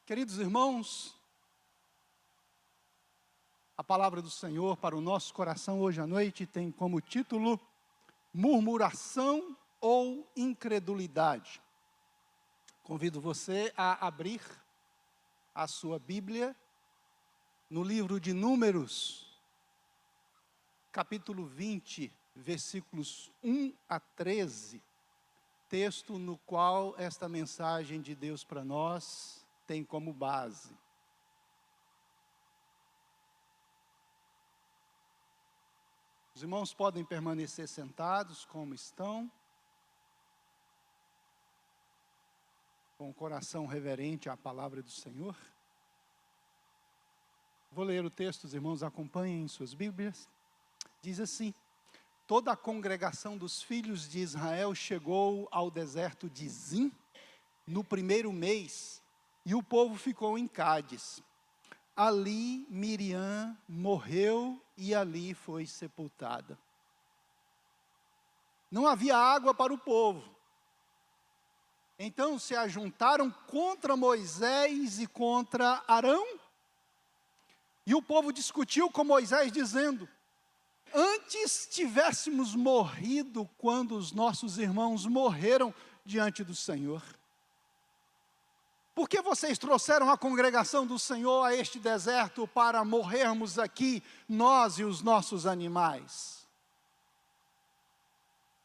Queridos irmãos, a palavra do Senhor para o nosso coração hoje à noite tem como título Murmuração ou Incredulidade. Convido você a abrir a sua Bíblia no livro de Números, capítulo 20, versículos 1 a 13, texto no qual esta mensagem de Deus para nós tem como base. Os irmãos podem permanecer sentados como estão, com o coração reverente à palavra do Senhor. Vou ler o texto, os irmãos acompanhem em suas Bíblias. Diz assim: toda a congregação dos filhos de Israel chegou ao deserto de Zim no primeiro mês, e o povo ficou em Cádiz. Ali Miriam morreu e ali foi sepultada. Não havia água para o povo. Então se ajuntaram contra Moisés e contra Arão. E o povo discutiu com Moisés, dizendo: antes tivéssemos morrido quando os nossos irmãos morreram diante do Senhor. Por que vocês trouxeram a congregação do Senhor a este deserto para morrermos aqui, nós e os nossos animais?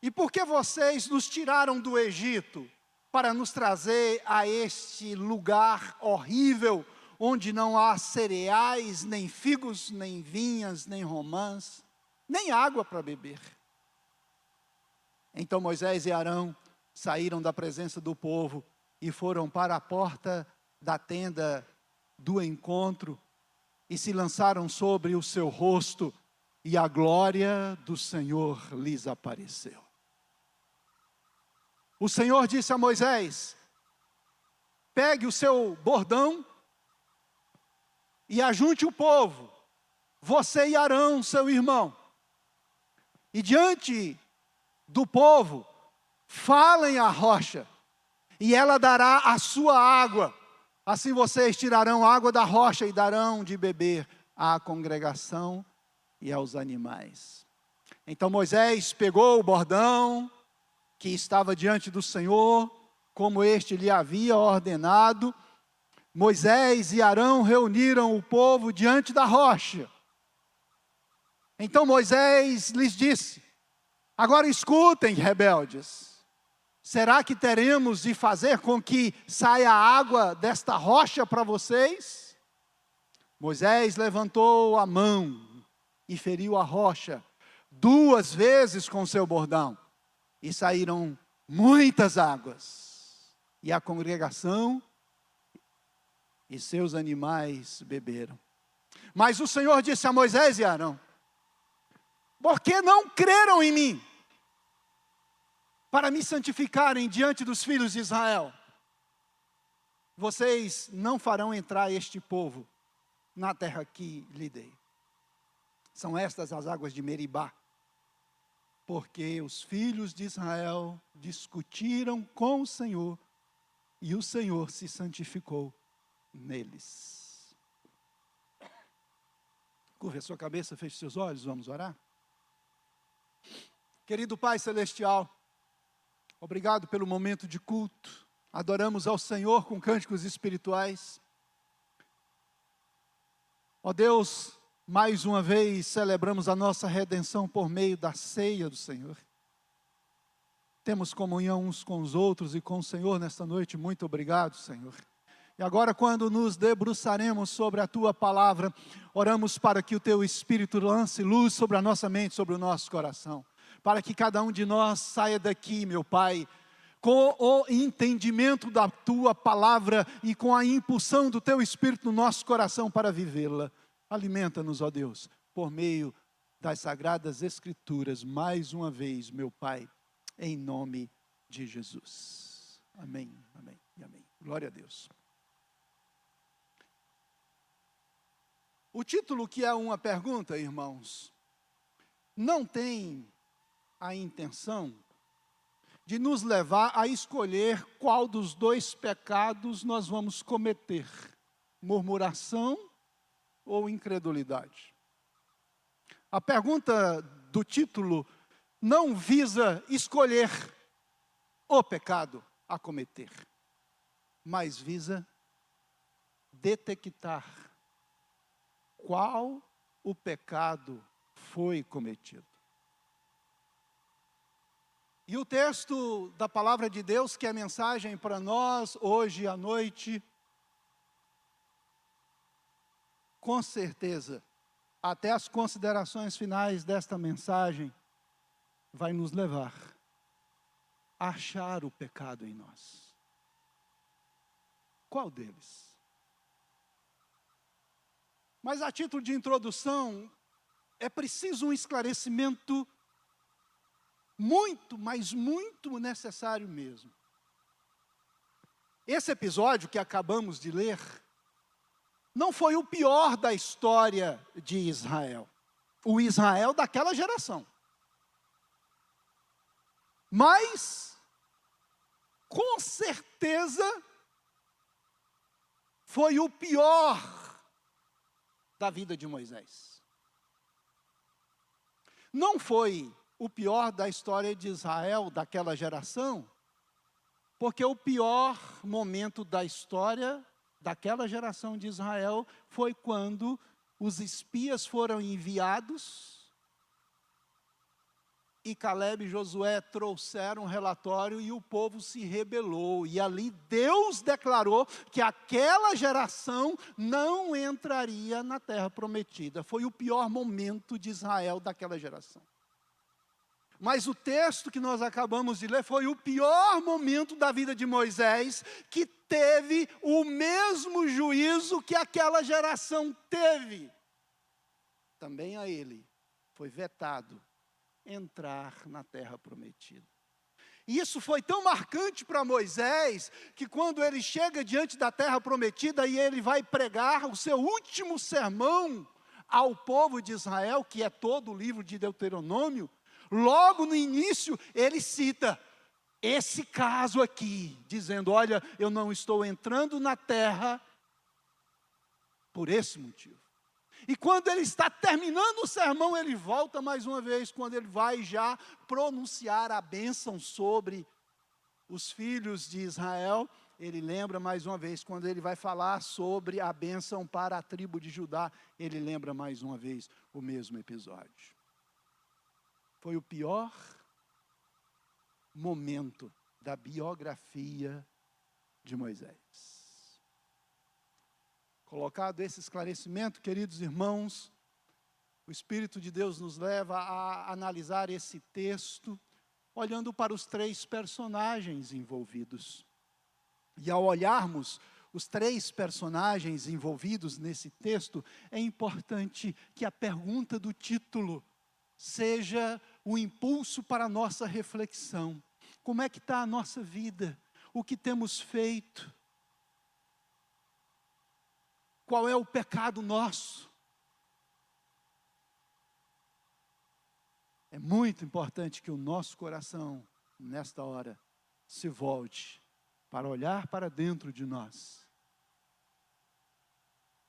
E por que vocês nos tiraram do Egito para nos trazer a este lugar horrível, onde não há cereais, nem figos, nem vinhas, nem romãs, nem água para beber? Então Moisés e Arão saíram da presença do povo e foram para a porta da tenda do encontro e se lançaram sobre o seu rosto, e a glória do Senhor lhes apareceu. O Senhor disse a Moisés: pegue o seu bordão e ajunte o povo, você e Arão, seu irmão, e diante do povo falem à rocha, e ela dará a sua água. Assim vocês tirarão água da rocha e darão de beber à congregação e aos animais. Então Moisés pegou o bordão que estava diante do Senhor, como este lhe havia ordenado. Moisés e Arão reuniram o povo diante da rocha. Então Moisés lhes disse: agora escutem, rebeldes. Será que teremos de fazer com que saia água desta rocha para vocês? Moisés levantou a mão e feriu a rocha 2 vezes com seu bordão, e saíram muitas águas, e a congregação e seus animais beberam. Mas o Senhor disse a Moisés e Arão: por que não creram em mim, para me santificarem diante dos filhos de Israel? Vocês não farão entrar este povo na terra que lhe dei. São estas as águas de Meribá, porque os filhos de Israel discutiram com o Senhor, e o Senhor se santificou neles. Curva a sua cabeça, feche seus olhos, vamos orar. Querido Pai Celestial, obrigado pelo momento de culto. Adoramos ao Senhor com cânticos espirituais. Ó Deus, mais uma vez celebramos a nossa redenção por meio da ceia do Senhor. Temos comunhão uns com os outros e com o Senhor nesta noite. Muito obrigado, Senhor. E agora, quando nos debruçaremos sobre a Tua palavra, oramos para que o Teu Espírito lance luz sobre a nossa mente, sobre o nosso coração, para que cada um de nós saia daqui, meu Pai, com o entendimento da Tua palavra e com a impulsão do Teu Espírito no nosso coração para vivê-la. Alimenta-nos, ó Deus, por meio das Sagradas Escrituras, mais uma vez, meu Pai, em nome de Jesus. Amém, amém e amém. Glória a Deus. O título, que é uma pergunta, irmãos, não tem a intenção de nos levar a escolher qual dos dois pecados nós vamos cometer: murmuração ou incredulidade. A pergunta do título não visa escolher o pecado a cometer, mas visa detectar qual o pecado foi cometido. E o texto da palavra de Deus, que é a mensagem para nós hoje à noite, com certeza, até as considerações finais desta mensagem, vai nos levar a achar o pecado em nós. Qual deles? Mas a título de introdução, é preciso um esclarecimento muito, mas muito necessário mesmo. Esse episódio que acabamos de ler, não foi o pior da história de Israel. O Israel daquela geração. Mas, com certeza, foi o pior da vida de Moisés. Não foi o pior da história de Israel daquela geração, porque o pior momento da história daquela geração de Israel foi quando os espias foram enviados e Caleb e Josué trouxeram um relatório e o povo se rebelou. E ali Deus declarou que aquela geração não entraria na terra prometida. Foi o pior momento de Israel daquela geração. Mas o texto que nós acabamos de ler foi o pior momento da vida de Moisés, que teve o mesmo juízo que aquela geração teve. Também a ele foi vetado entrar na terra prometida. E isso foi tão marcante para Moisés, que quando ele chega diante da terra prometida e ele vai pregar o seu último sermão ao povo de Israel, que é todo o livro de Deuteronômio, logo no início ele cita esse caso aqui, dizendo: olha, eu não estou entrando na terra por esse motivo. E quando ele está terminando o sermão, ele volta mais uma vez, quando ele vai já pronunciar a bênção sobre os filhos de Israel, ele lembra mais uma vez, quando ele vai falar sobre a bênção para a tribo de Judá, ele lembra mais uma vez o mesmo episódio. Foi o pior momento da biografia de Moisés. Colocado esse esclarecimento, queridos irmãos, o Espírito de Deus nos leva a analisar esse texto, olhando para os três personagens envolvidos. E ao olharmos os três personagens envolvidos nesse texto, é importante que a pergunta do título seja o impulso para a nossa reflexão. Como é que está a nossa vida? O que temos feito? Qual é o pecado nosso? É muito importante que o nosso coração, nesta hora, se volte para olhar para dentro de nós,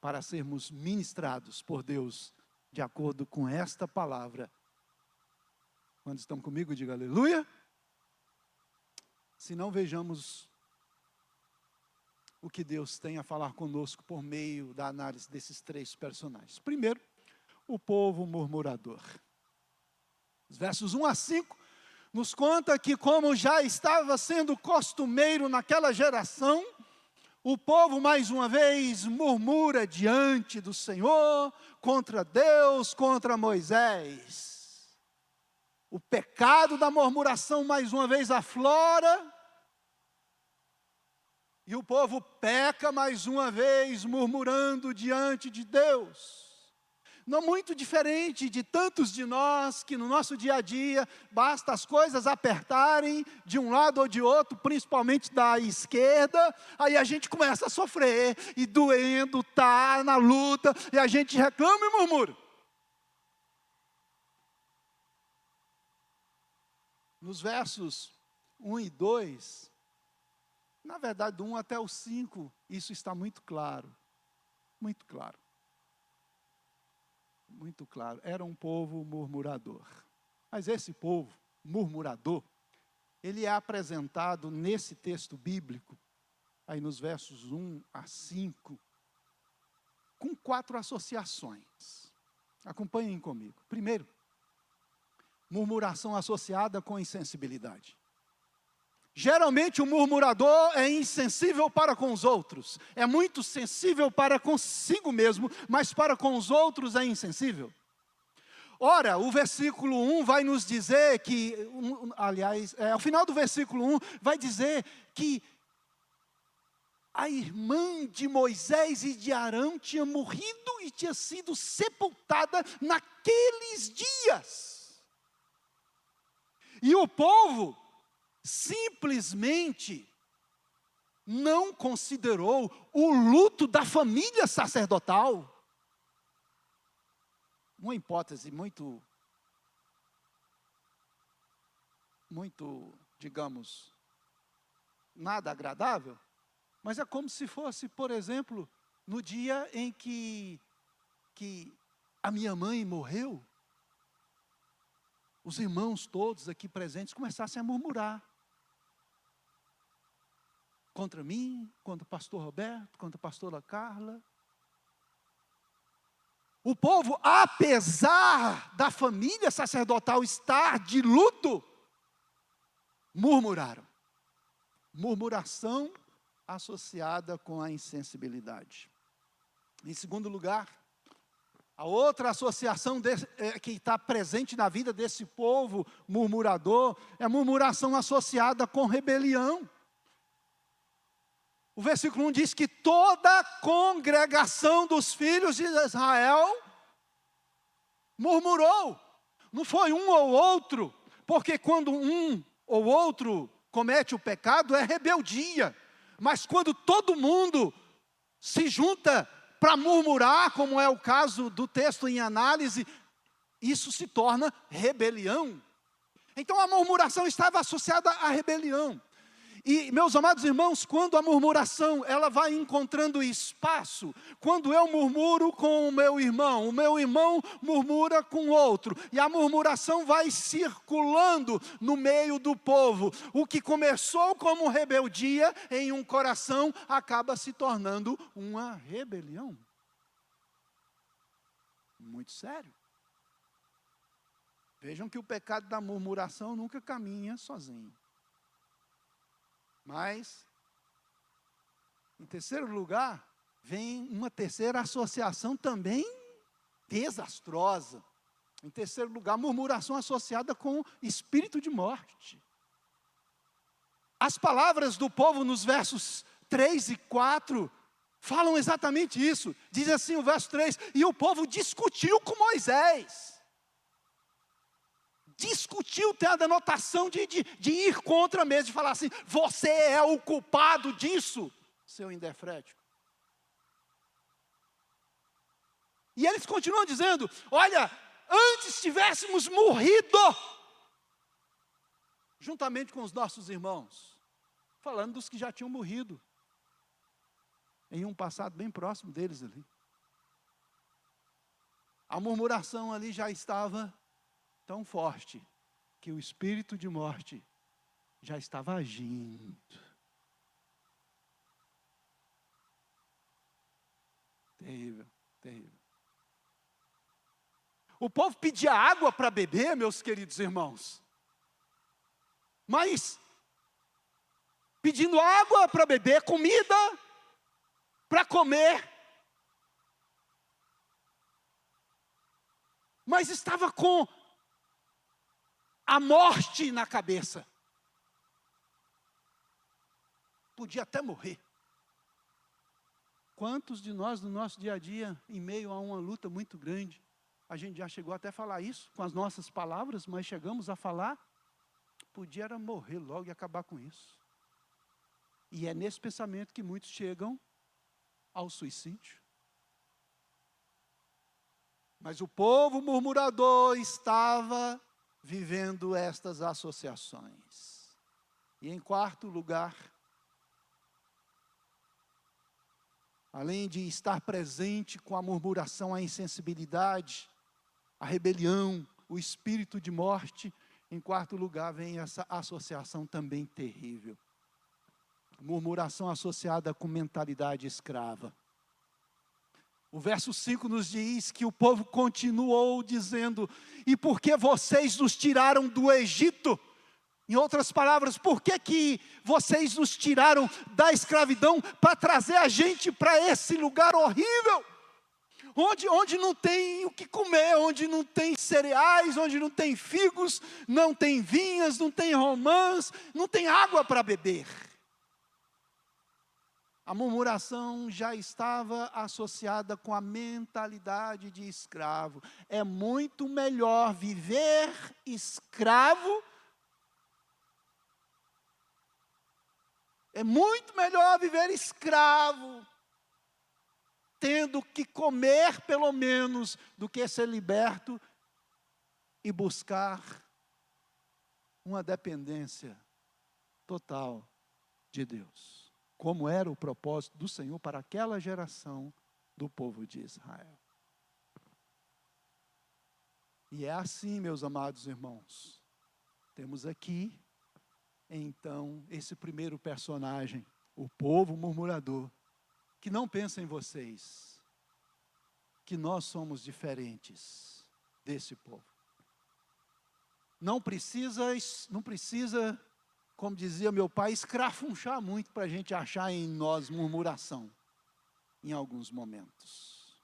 para sermos ministrados por Deus, de acordo com esta palavra. Quando estão comigo, diga aleluia. Se não, vejamos o que Deus tem a falar conosco por meio da análise desses três personagens. Primeiro, o povo murmurador. Os versos 1 a 5 nos conta que, como já estava sendo costumeiro naquela geração, o povo mais uma vez murmura diante do Senhor, contra Deus, contra Moisés. O pecado da murmuração mais uma vez aflora, e o povo peca mais uma vez, murmurando diante de Deus. Não muito diferente de tantos de nós, que no nosso dia a dia, basta as coisas apertarem de um lado ou de outro, principalmente da esquerda, aí a gente começa a sofrer, e doendo, tá na luta, e a gente reclama e murmura. Nos versos 1 e 2, na verdade, do 1 até o 5, isso está muito claro. Muito claro. Muito claro. Era um povo murmurador. Mas esse povo murmurador, ele é apresentado nesse texto bíblico, aí nos versos 1 a 5, com 4 associações. Acompanhem comigo. Primeiro, murmuração associada com insensibilidade. Geralmente o murmurador é insensível para com os outros. É muito sensível para consigo mesmo, mas para com os outros é insensível. Ora, o versículo 1 vai nos dizer que, ao final do versículo 1, vai dizer que a irmã de Moisés e de Arão tinha morrido e tinha sido sepultada naqueles dias. E o povo simplesmente não considerou o luto da família sacerdotal. Uma hipótese muito, digamos, nada agradável, mas é como se fosse, por exemplo, no dia em que a minha mãe morreu, os irmãos todos aqui presentes começassem a murmurar. Contra mim, contra o pastor Roberto, contra a pastora Carla. O povo, apesar da família sacerdotal estar de luto, murmuraram. Murmuração associada com a insensibilidade. Em segundo lugar, a outra associação que está presente na vida desse povo murmurador é a murmuração associada com rebelião. O versículo 1 diz que toda a congregação dos filhos de Israel murmurou. Não foi um ou outro, porque quando um ou outro comete o pecado é rebeldia. Mas quando todo mundo se junta para murmurar, como é o caso do texto em análise, isso se torna rebelião. Então a murmuração estava associada à rebelião. E, meus amados irmãos, quando a murmuração ela vai encontrando espaço, quando eu murmuro com o meu irmão murmura com o outro, e a murmuração vai circulando no meio do povo, o que começou como rebeldia em um coração, acaba se tornando uma rebelião. Muito sério. Vejam que o pecado da murmuração nunca caminha sozinho. Mas, em terceiro lugar, vem uma terceira associação também desastrosa. Em terceiro lugar, murmuração associada com espírito de morte. As palavras do povo nos versos 3 e 4 falam exatamente isso. Diz assim o verso 3, e o povo discutiu com Moisés. Discutiu, tem a denotação de ir contra mesmo, de falar assim, você é o culpado disso, seu indefrético. E eles continuam dizendo, olha, antes tivéssemos morrido, juntamente com os nossos irmãos, falando dos que já tinham morrido, em um passado bem próximo deles ali. A murmuração ali já estava tão forte, que o espírito de morte já estava agindo. Terrível, terrível. O povo pedia água para beber, meus queridos irmãos. Mas, pedindo água para beber, comida para comer. Mas estava com a morte na cabeça. Podia até morrer. Quantos de nós, no nosso dia a dia, em meio a uma luta muito grande, a gente já chegou até a falar isso com as nossas palavras, mas chegamos a falar, podia era morrer logo e acabar com isso. E é nesse pensamento que muitos chegam ao suicídio. Mas o povo murmurador estava vivendo estas associações. E em quarto lugar, além de estar presente com a murmuração, a insensibilidade, a rebelião, o espírito de morte, em quarto lugar vem essa associação também terrível. Murmuração associada com mentalidade escrava. O verso 5 nos diz que o povo continuou dizendo: e por que vocês nos tiraram do Egito? Em outras palavras, por que vocês nos tiraram da escravidão para trazer a gente para esse lugar horrível? Onde não tem o que comer, onde não tem cereais, onde não tem figos, não tem vinhas, não tem romãs, não tem água para beber. A murmuração já estava associada com a mentalidade de escravo. É muito melhor viver escravo. É muito melhor viver escravo, tendo que comer pelo menos, do que ser liberto e buscar uma dependência total de Deus. Como era o propósito do Senhor para aquela geração do povo de Israel. E é assim, meus amados irmãos. Temos aqui, então, esse primeiro personagem, o povo murmurador, que não pensa em vocês, que nós somos diferentes desse povo. Não precisa, como dizia meu pai, escrafunchar muito para a gente achar em nós murmuração, em alguns momentos.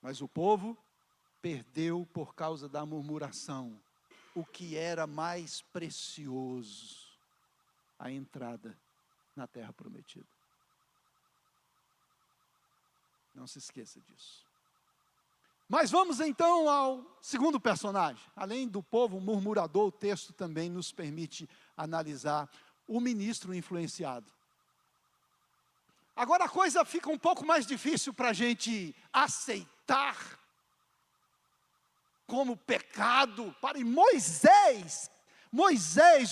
Mas o povo perdeu por causa da murmuração o que era mais precioso, a entrada na terra prometida. Não se esqueça disso. Mas vamos então ao segundo personagem. Além do povo murmurador, o texto também nos permite analisar o ministro influenciado. Agora a coisa fica um pouco mais difícil para a gente aceitar como pecado para Moisés,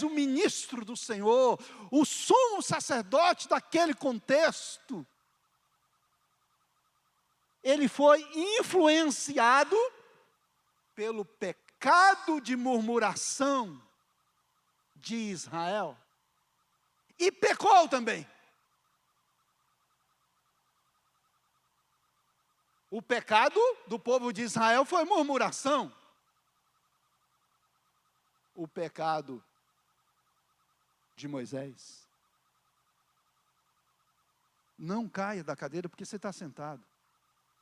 o ministro do Senhor, o sumo sacerdote daquele contexto, ele foi influenciado pelo pecado de murmuração de Israel e pecou também. O pecado do povo de Israel foi murmuração. O pecado de Moisés. Não caia da cadeira porque você está sentado.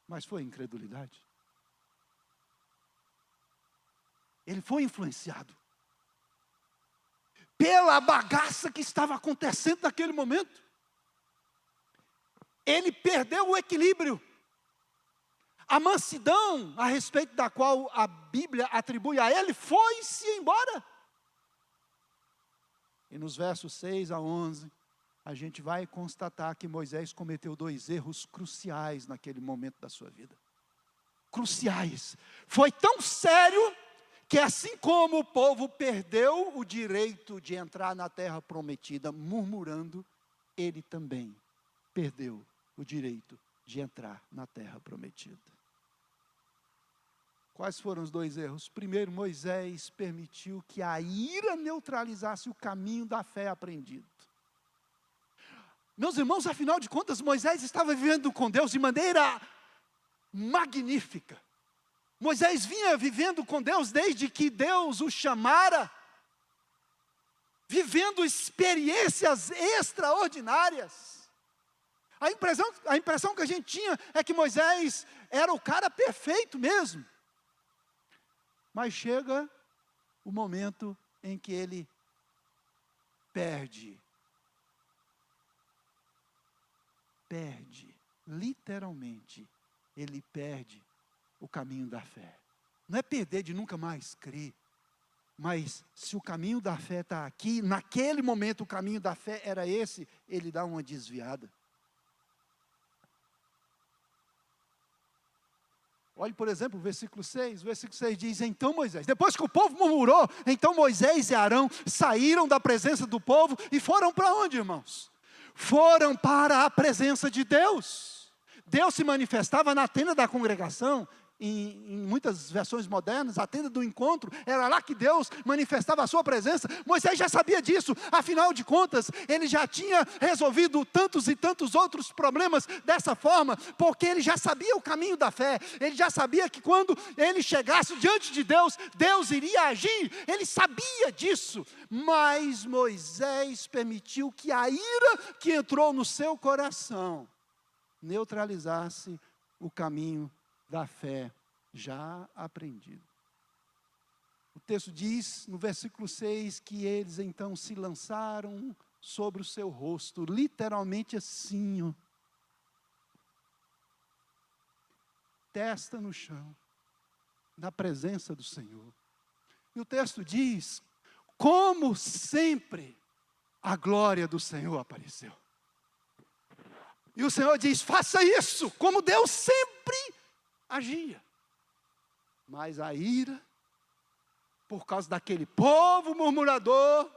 Mas foi incredulidade. Ele foi influenciado pela bagaça que estava acontecendo naquele momento. Ele perdeu o equilíbrio. A mansidão a respeito da qual a Bíblia atribui a ele foi-se embora. E nos versos 6 a 11, a gente vai constatar que Moisés cometeu 2 erros cruciais naquele momento da sua vida. Cruciais. Foi tão sério que assim como o povo perdeu o direito de entrar na terra prometida murmurando, ele também perdeu o direito de entrar na terra prometida. Quais foram os 2 erros? Primeiro, Moisés permitiu que a ira neutralizasse o caminho da fé aprendido. Meus irmãos, afinal de contas, Moisés estava vivendo com Deus de maneira magnífica. Moisés vinha vivendo com Deus desde que Deus o chamara, vivendo experiências extraordinárias. A impressão que a gente tinha é que Moisés era o cara perfeito mesmo. Mas chega o momento em que ele perde, literalmente, ele perde o caminho da fé. Não é perder de nunca mais crer, mas se o caminho da fé está aqui, naquele momento o caminho da fé era esse, ele dá uma desviada. Olhe, por exemplo, o versículo 6. O versículo 6 diz: então Moisés, depois que o povo murmurou, então Moisés e Arão saíram da presença do povo e foram para onde, irmãos? Foram para a presença de Deus. Deus se manifestava na tenda da congregação. Em muitas versões modernas, a tenda do encontro, era lá que Deus manifestava a sua presença. Moisés já sabia disso, afinal de contas, ele já tinha resolvido tantos e tantos outros problemas dessa forma, porque ele já sabia o caminho da fé, ele já sabia que quando ele chegasse diante de Deus, Deus iria agir, ele sabia disso, mas Moisés permitiu que a ira que entrou no seu coração neutralizasse o caminho da fé já aprendido. O texto diz, no versículo 6, que eles então se lançaram sobre o seu rosto, literalmente assim, ó, testa no chão, na presença do Senhor. E o texto diz, como sempre, a glória do Senhor apareceu. E o Senhor diz, faça isso, como Deus sempre agia. Mas a ira, por causa daquele povo murmurador,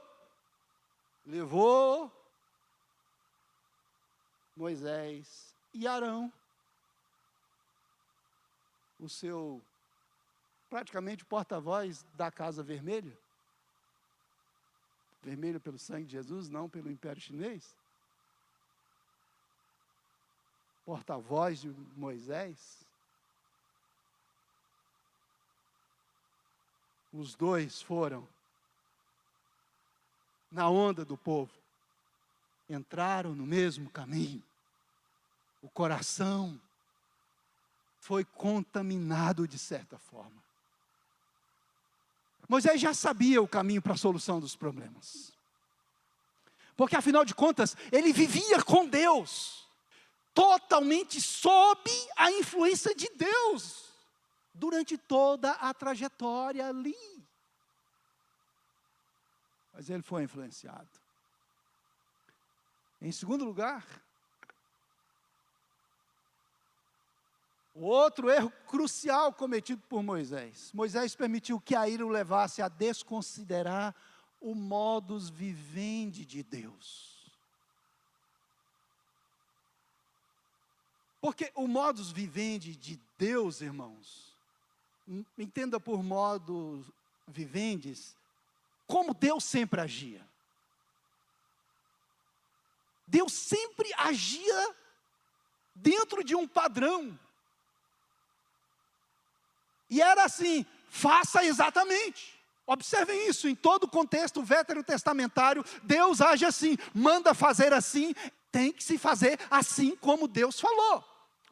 levou Moisés e Arão, o seu, praticamente porta-voz da Casa Vermelha, vermelho pelo sangue de Jesus, não pelo Império Chinês, porta-voz de Moisés. Os dois foram na onda do povo, entraram no mesmo caminho, o coração foi contaminado de certa forma. Moisés já sabia o caminho para a solução dos problemas, porque afinal de contas, ele vivia com Deus, totalmente sob a influência de Deus, durante toda a trajetória ali. Mas ele foi influenciado. Em segundo lugar, outro erro crucial cometido por Moisés. Moisés permitiu que a ira o levasse a desconsiderar o modus vivendi de Deus. Porque o modus vivendi de Deus, irmãos, entenda por modus vivendi, como Deus sempre agia. Deus sempre agia dentro de um padrão. E era assim, faça exatamente. Observem isso, em todo o contexto veterotestamentário, Deus age assim, manda fazer assim, tem que se fazer assim como Deus falou.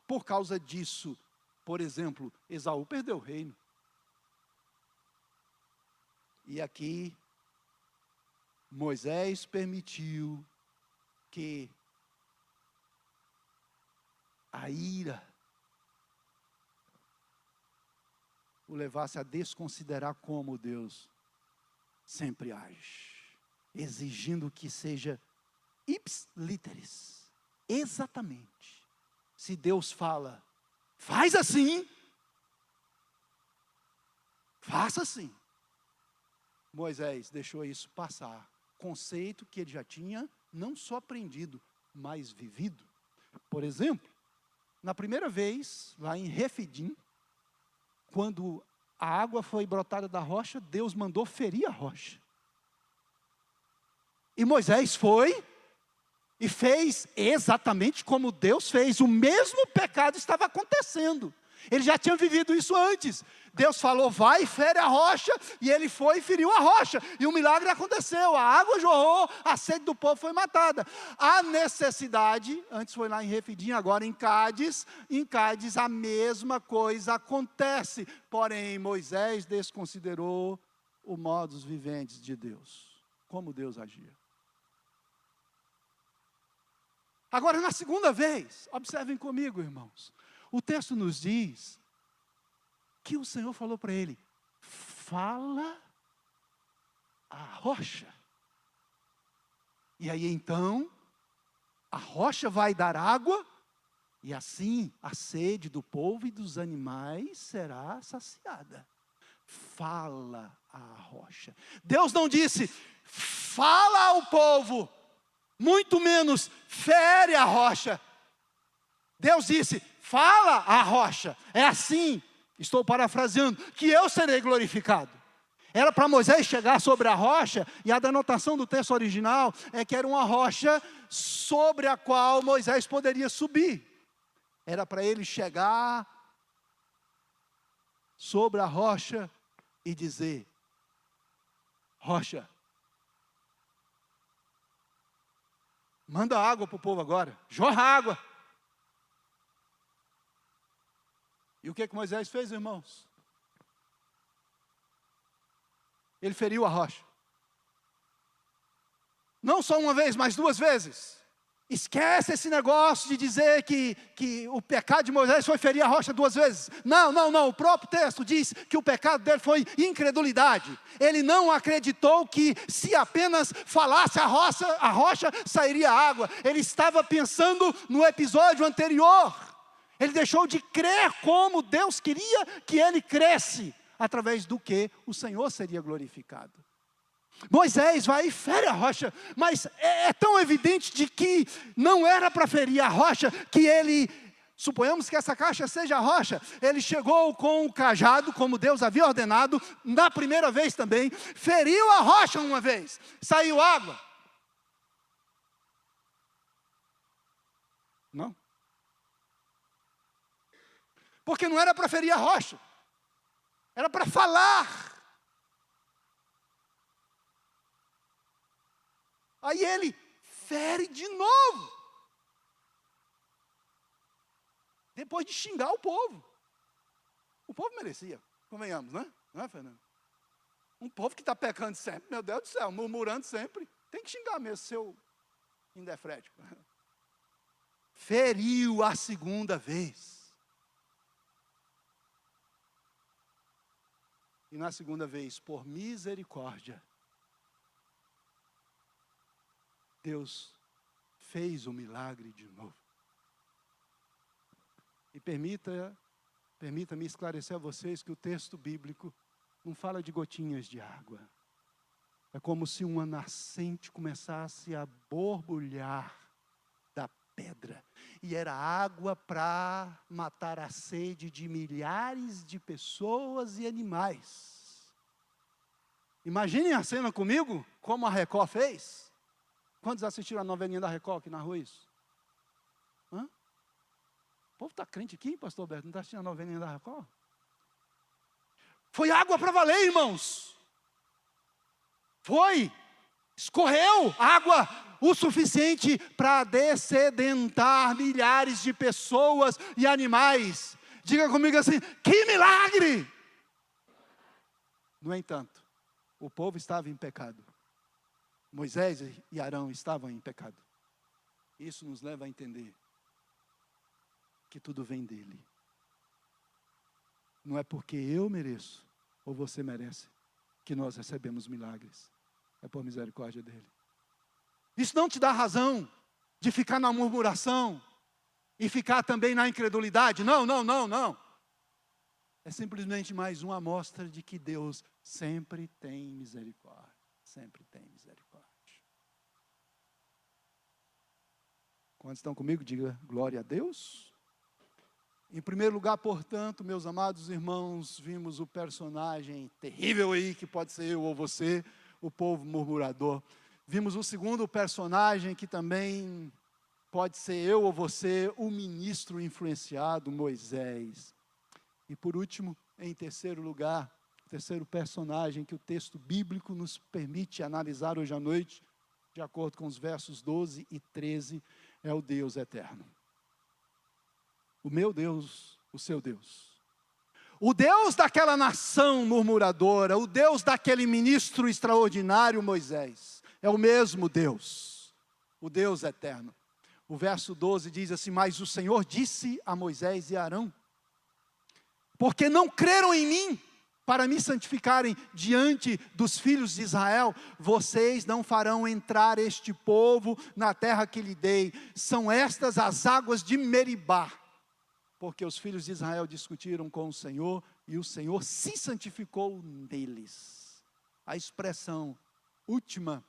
Por causa disso, por exemplo, Esaú perdeu o reino. E aqui, Moisés permitiu que a ira o levasse a desconsiderar como Deus sempre age, exigindo que seja ips literis, exatamente. Se Deus fala, faz assim, faça assim. Moisés deixou isso passar, conceito que ele já tinha não só aprendido, mas vivido. Por exemplo, na primeira vez, lá em Refidim, quando a água foi brotada da rocha, Deus mandou ferir a rocha. E Moisés foi e fez exatamente como Deus fez. O mesmo pecado estava acontecendo. Ele já tinha vivido isso antes. Deus falou, vai e fere a rocha, e ele foi e feriu a rocha, e o milagre aconteceu, a água jorrou, a sede do povo foi matada. A necessidade, antes foi lá em Refidim, agora em Cádiz a mesma coisa acontece, porém Moisés desconsiderou o modus vivendi de Deus, como Deus agia. Agora, na segunda vez, observem comigo, irmãos, o texto nos diz que o Senhor falou para ele, fala a rocha. E aí então, a rocha vai dar água, E assim a sede do povo e dos animais será saciada. Fala à rocha. Deus não disse, fala ao povo, muito menos fere a rocha. Deus disse, fala à rocha. É assim, estou parafraseando, que eu serei glorificado. Era para Moisés chegar sobre a rocha, e a denotação do texto original é que era uma rocha sobre a qual Moisés poderia subir. Era para ele chegar sobre a rocha e dizer, rocha, manda água para o povo agora, jorra água. E o que Moisés fez, irmãos? Ele feriu a rocha. Não só uma vez, mas 2 vezes. Esquece esse negócio de dizer que o pecado de Moisés foi ferir a rocha 2 vezes. Não. O próprio texto diz que o pecado dele foi incredulidade. Ele não acreditou que se apenas falasse a rocha sairia água. Ele estava pensando no episódio anterior. Ele deixou de crer como Deus queria que ele cresce, através do que o Senhor seria glorificado. Moisés vai e fere a rocha, mas é tão evidente de que não era para ferir a rocha, que ele, suponhamos que essa caixa seja a rocha, ele chegou com o cajado, como Deus havia ordenado, na primeira vez também, feriu a rocha uma vez, saiu água. Não. Porque não era para ferir a rocha, era para falar. Aí ele fere de novo. Depois de xingar o povo. O povo merecia, convenhamos, né? Não é, Fernando? Um povo que está pecando sempre, meu Deus do céu, murmurando sempre. Tem que xingar mesmo, seu indefrético. Feriu a 2ª vez. E na 2ª vez, por misericórdia, Deus fez o milagre de novo. E permita-me esclarecer a vocês que o texto bíblico não fala de gotinhas de água. É como se uma nascente começasse a borbulhar da pedra. E era água para matar a sede de milhares de pessoas e animais. Imaginem a cena comigo, como a Record fez. Quantos assistiram a novelinha da Record aqui na rua isso? Hã? O povo está crente aqui, pastor Alberto? Não está assistindo a novelinha da Record? Foi água para valer, irmãos. Foi. Escorreu água o suficiente para dessedentar milhares de pessoas e animais. Diga comigo assim, que milagre! No entanto, o povo estava em pecado. Moisés e Arão estavam em pecado. Isso nos leva a entender que tudo vem dele. Não é porque eu mereço ou você merece que nós recebemos milagres. É por misericórdia dele. Isso não te dá razão de ficar na murmuração e ficar também na incredulidade. Não. É simplesmente mais uma amostra de que Deus sempre tem misericórdia. Sempre tem misericórdia. Quantos estão comigo? Diga glória a Deus. Em primeiro lugar, portanto, meus amados irmãos, vimos o personagem terrível aí, que pode ser eu ou você, o povo murmurador. Vimos o segundo personagem, que também pode ser eu ou você, o ministro influenciado, Moisés. E por último, em terceiro lugar, o terceiro personagem que o texto bíblico nos permite analisar hoje à noite, de acordo com os versos 12 e 13, é o Deus eterno. O meu Deus, o seu Deus. O Deus daquela nação murmuradora, o Deus daquele ministro extraordinário Moisés, é o mesmo Deus, o Deus eterno. O verso 12 diz assim, mas o Senhor disse a Moisés e a Arão, porque não creram em mim, para me santificarem diante dos filhos de Israel, vocês não farão entrar este povo na terra que lhe dei. São estas as águas de Meribá. Porque os filhos de Israel discutiram com o Senhor, e o Senhor se santificou neles. A expressão última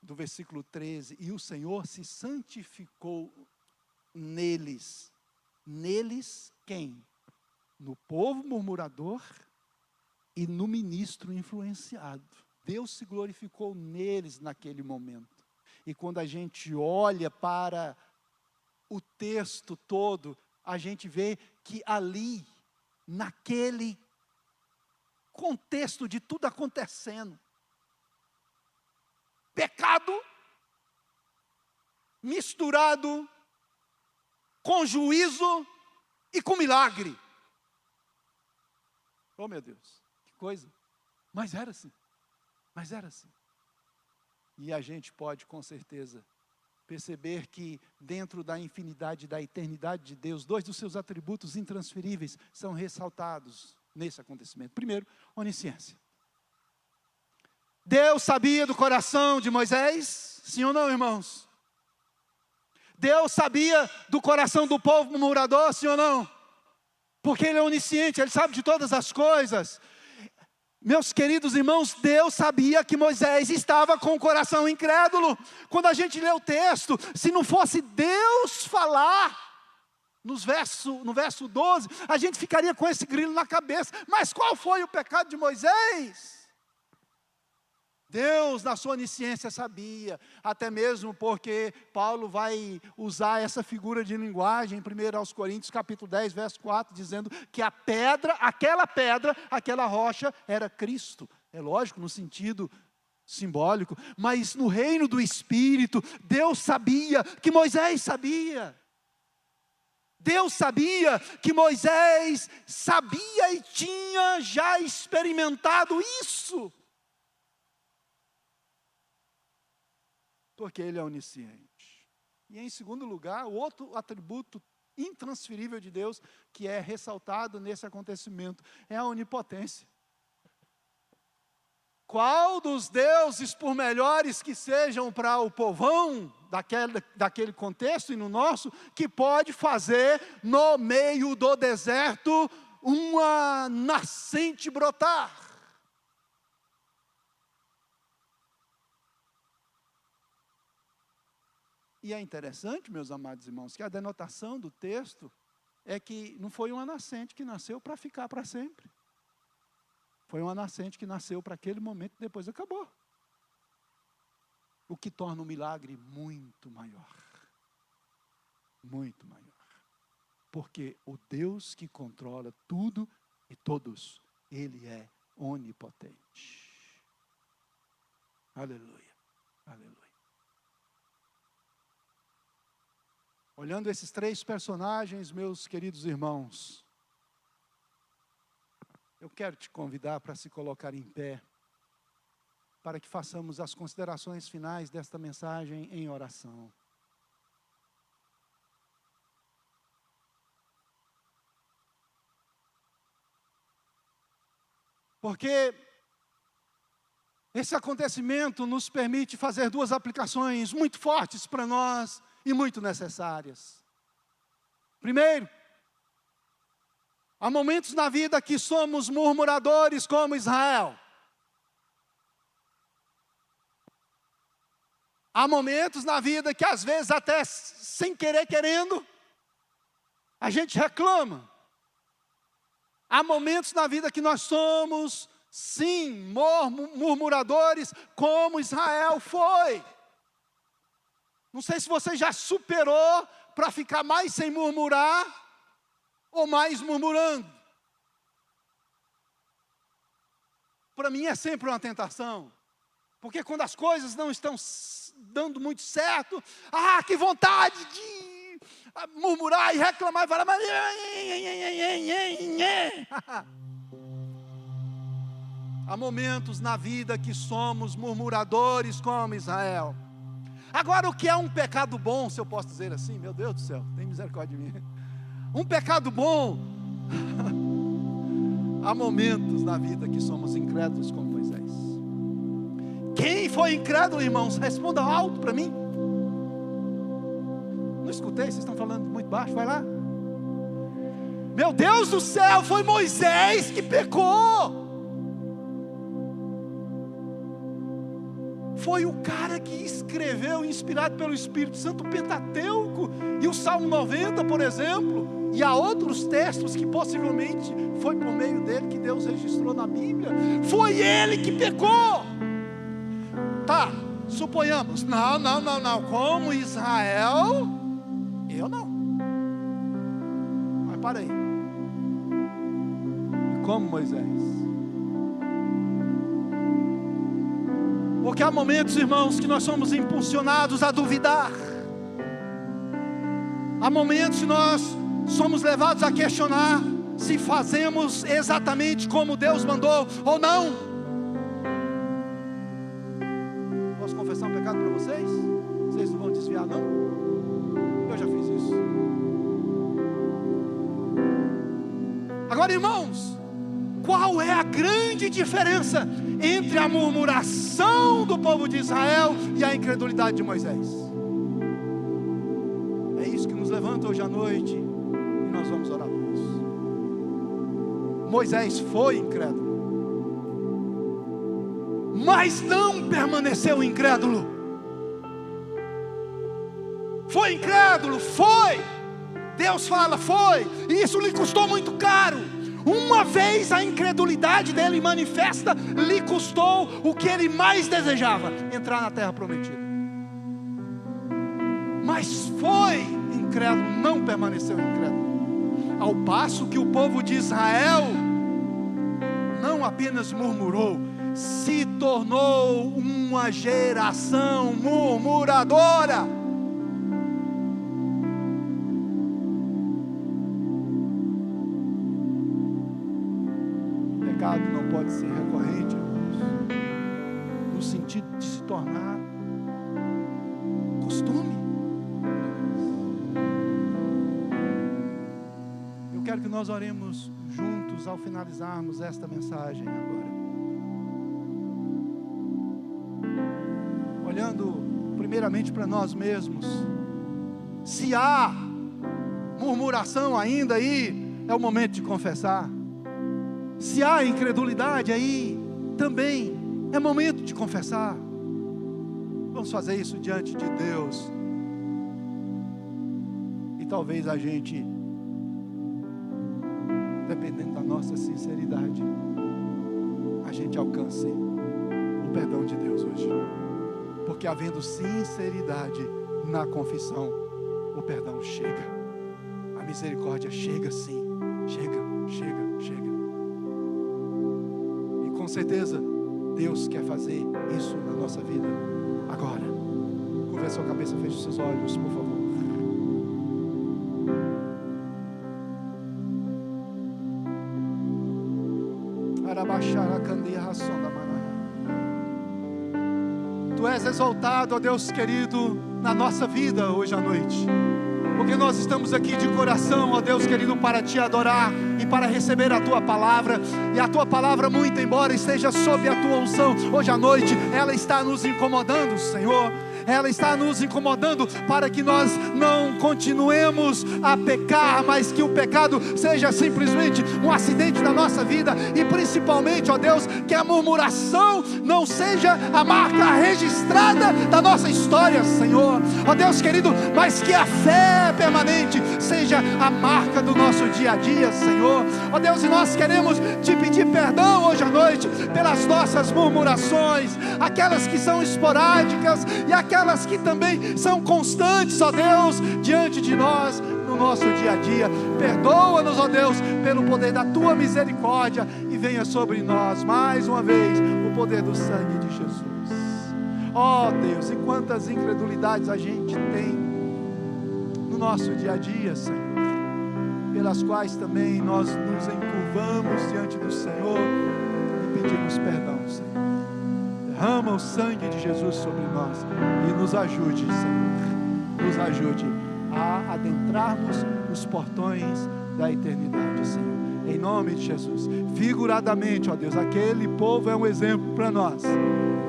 do versículo 13, e o Senhor se santificou neles. Neles quem? No povo murmurador e no ministro influenciado. Deus se glorificou neles naquele momento. E quando a gente olha para o texto todo, a gente vê que ali, naquele contexto de tudo acontecendo, pecado misturado com juízo e com milagre. Oh meu Deus, que coisa. Mas era assim. E a gente pode com certeza perceber que dentro da infinidade, da eternidade de Deus, dois dos seus atributos intransferíveis são ressaltados nesse acontecimento. Primeiro, onisciência. Deus sabia do coração de Moisés, sim ou não, irmãos? Deus sabia do coração do povo murmurador, sim ou não? Porque Ele é onisciente, Ele sabe de todas as coisas. Meus queridos irmãos, Deus sabia que Moisés estava com o coração incrédulo. Quando a gente lê o texto, se não fosse Deus falar, no verso 12, a gente ficaria com esse grilo na cabeça. Mas qual foi o pecado de Moisés? Deus, na sua onisciência, sabia, até mesmo porque Paulo vai usar essa figura de linguagem em 1 Coríntios, capítulo 10, verso 4, dizendo que aquela rocha era Cristo. É lógico, no sentido simbólico, mas no reino do Espírito, Deus sabia que Moisés sabia. Deus sabia que Moisés sabia e tinha já experimentado isso. Porque Ele é onisciente. E em segundo lugar, o outro atributo intransferível de Deus, que é ressaltado nesse acontecimento, é a onipotência. Qual dos deuses, por melhores que sejam para o povão, daquele contexto e no nosso, que pode fazer no meio do deserto uma nascente brotar? E é interessante, meus amados irmãos, que a denotação do texto é que não foi uma nascente que nasceu para ficar para sempre. Foi uma nascente que nasceu para aquele momento e depois acabou. O que torna o milagre muito maior. Muito maior. Porque o Deus que controla tudo e todos, Ele é onipotente. Aleluia, aleluia. Olhando esses três personagens, meus queridos irmãos, eu quero te convidar para se colocar em pé, para que façamos as considerações finais desta mensagem em oração. Porque esse acontecimento nos permite fazer duas aplicações muito fortes para nós e muito necessárias. Primeiro, há momentos na vida que somos murmuradores como Israel. Há momentos na vida que às vezes até sem querer querendo, a gente reclama. Há momentos na vida que nós somos, sim, murmuradores como Israel foi. Não sei se você já superou para ficar mais sem murmurar ou mais murmurando. Para mim é sempre uma tentação. Porque quando as coisas não estão dando muito certo, que vontade de murmurar e reclamar e falar, mas... Há momentos na vida que somos murmuradores como Israel. Agora, o que é um pecado bom, se eu posso dizer assim? Meu Deus do céu, tem misericórdia de mim. Um pecado bom, Há momentos na vida que somos incrédulos como Moisés. Quem foi incrédulo, irmãos? Responda alto para mim. Não escutei, vocês estão falando muito baixo, vai lá. Meu Deus do céu, foi Moisés que pecou. Foi o cara que escreveu, inspirado pelo Espírito Santo, o Pentateuco e o Salmo 90, por exemplo. E há outros textos que possivelmente foi por meio dele que Deus registrou na Bíblia. Foi ele que pecou. Tá, suponhamos, não, como Israel, eu não. Mas para aí. E como Moisés? Porque há momentos, irmãos, que nós somos impulsionados a duvidar. Há momentos que nós somos levados a questionar se fazemos exatamente como Deus mandou ou não. Posso confessar um pecado para vocês? Vocês não vão desviar, não? Eu já fiz isso. Agora, irmãos, qual é a grande diferença entre a murmuração do povo de Israel e a incredulidade de Moisés? É isso que nos levanta hoje à noite e nós vamos orar por isso. Moisés foi incrédulo, mas não permaneceu incrédulo. Foi incrédulo, foi. Deus fala, foi, e isso lhe custou muito caro. Uma vez a incredulidade dele manifesta, lhe custou o que ele mais desejava: entrar na terra prometida. Mas foi incrédulo, não permaneceu incrédulo. Ao passo que o povo de Israel não apenas murmurou, se tornou uma geração murmuradora. Não pode ser recorrente, irmãos, no sentido de se tornar costume. Eu quero que nós oremos juntos ao finalizarmos esta mensagem agora, olhando primeiramente para nós mesmos. Se há murmuração ainda aí, é o momento de confessar. Se há incredulidade aí, também é momento de confessar. Vamos fazer isso diante de Deus. E talvez a gente, dependendo da nossa sinceridade, a gente alcance o perdão de Deus hoje. Porque havendo sinceridade na confissão, o perdão chega. A misericórdia chega sim. Chega. Com certeza, Deus quer fazer isso na nossa vida agora. Curva a sua cabeça, feche os seus olhos, por favor. Tu és exaltado, ó Deus querido, na nossa vida hoje à noite. Porque nós estamos aqui de coração, ó Deus querido, para te adorar e para receber a tua palavra. E a tua palavra, muito embora esteja sob a tua unção, hoje à noite, ela está nos incomodando, Senhor. Ela está nos incomodando para que nós não continuemos a pecar, mas que o pecado seja simplesmente um acidente na nossa vida. E principalmente, ó Deus, que a murmuração não seja a marca registrada da nossa história, Senhor. Ó Deus querido, mas que a fé permanente seja a marca do nosso dia a dia, Senhor. Ó Deus, e nós queremos te pedir perdão hoje à noite pelas nossas murmurações, aquelas que são esporádicas e aquelas que também são constantes, ó Deus, diante de nós, no nosso dia a dia. Perdoa-nos, ó Deus, pelo poder da tua misericórdia, e venha sobre nós, mais uma vez, o poder do sangue de Jesus. Ó Deus, e quantas incredulidades a gente tem no nosso dia a dia, Senhor, pelas quais também nós nos encurvamos diante do Senhor e pedimos perdão, Senhor. Derrama o sangue de Jesus sobre nós e nos ajude, Senhor, nos ajude a adentrarmos os portões da eternidade, Senhor. Em nome de Jesus. Figuradamente, ó Deus, aquele povo é um exemplo para nós.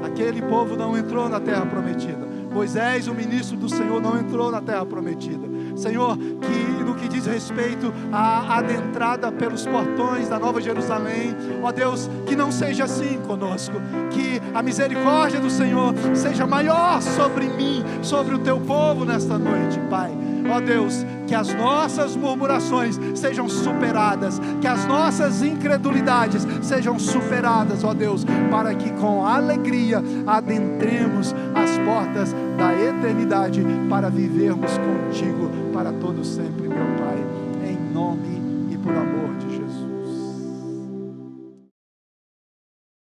Aquele povo não entrou na terra prometida. Moisés, o ministro do Senhor, não entrou na terra prometida. Senhor, que no que diz respeito à adentrada pelos portões da Nova Jerusalém, ó Deus, que não seja assim conosco, que a misericórdia do Senhor seja maior sobre mim, sobre o teu povo nesta noite, Pai. Ó Deus, que as nossas murmurações sejam superadas, que as nossas incredulidades sejam superadas, ó Deus, para que com alegria adentremos as portas da eternidade para vivermos contigo para todo sempre, meu Pai.